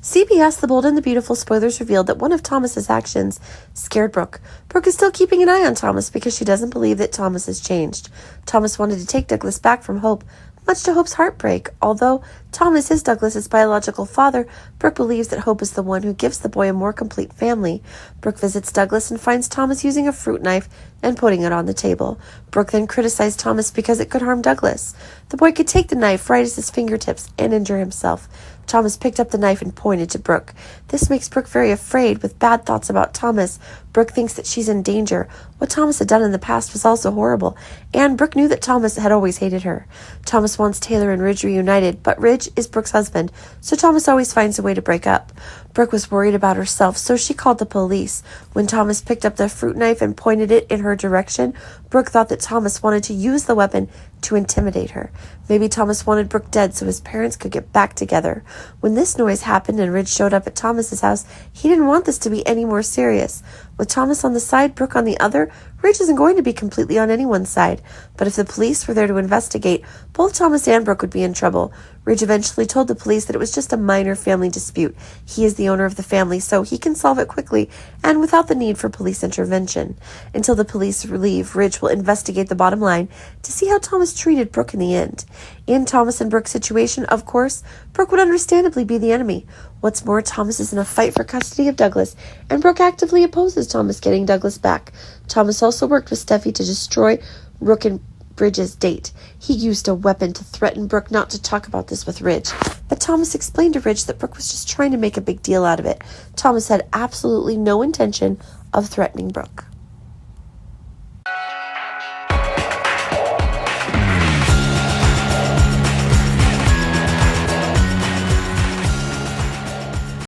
CBS The Bold and the Beautiful spoilers revealed that one of Thomas's actions scared Brooke. Brooke is still keeping an eye on Thomas because she doesn't believe that Thomas has changed. Thomas wanted to take Douglas back from Hope, much to Hope's heartbreak. Although Thomas is Douglas's biological father, Brooke believes that Hope is the one who gives the boy a more complete family. Brooke visits Douglas and finds Thomas using a fruit knife and putting it on the table. Brooke then criticized Thomas because it could harm Douglas. The boy could take the knife right at his fingertips and injure himself. Thomas picked up the knife and pointed to Brooke. This makes Brooke very afraid, with bad thoughts about Thomas. Brooke thinks that she's in danger. What Thomas had done in the past was also horrible, and Brooke knew that Thomas had always hated her. Thomas wants Taylor and Ridge reunited, but Ridge is Brooke's husband, so Thomas always finds a way to break up. Brooke was worried about herself, so she called the police. When Thomas picked up the fruit knife and pointed it in her direction, Brooke thought that Thomas wanted to use the weapon to intimidate her. Maybe Thomas wanted Brooke dead so his parents could get back together. When this noise happened and Ridge showed up at Thomas's house, he didn't want this to be any more serious. With Thomas on the side, Brooke on the other, Ridge isn't going to be completely on anyone's side. But if the police were there to investigate, both Thomas and Brooke would be in trouble. Ridge eventually told the police that it was just a minor family dispute. He is the owner of the family, so he can solve it quickly and without the need for police intervention. Until the police leave, Ridge will investigate the bottom line to see how Thomas treated Brooke in the end. In Thomas and Brooke's situation, of course, Brooke would understandably be the enemy. What's more, Thomas is in a fight for custody of Douglas, and Brooke actively opposes Thomas getting Douglas back. Thomas also worked with Steffi to destroy Brooke and Ridge's date. He used a weapon to threaten Brooke not to talk about this with Ridge. But Thomas explained to Ridge that Brooke was just trying to make a big deal out of it. Thomas had absolutely no intention of threatening Brooke.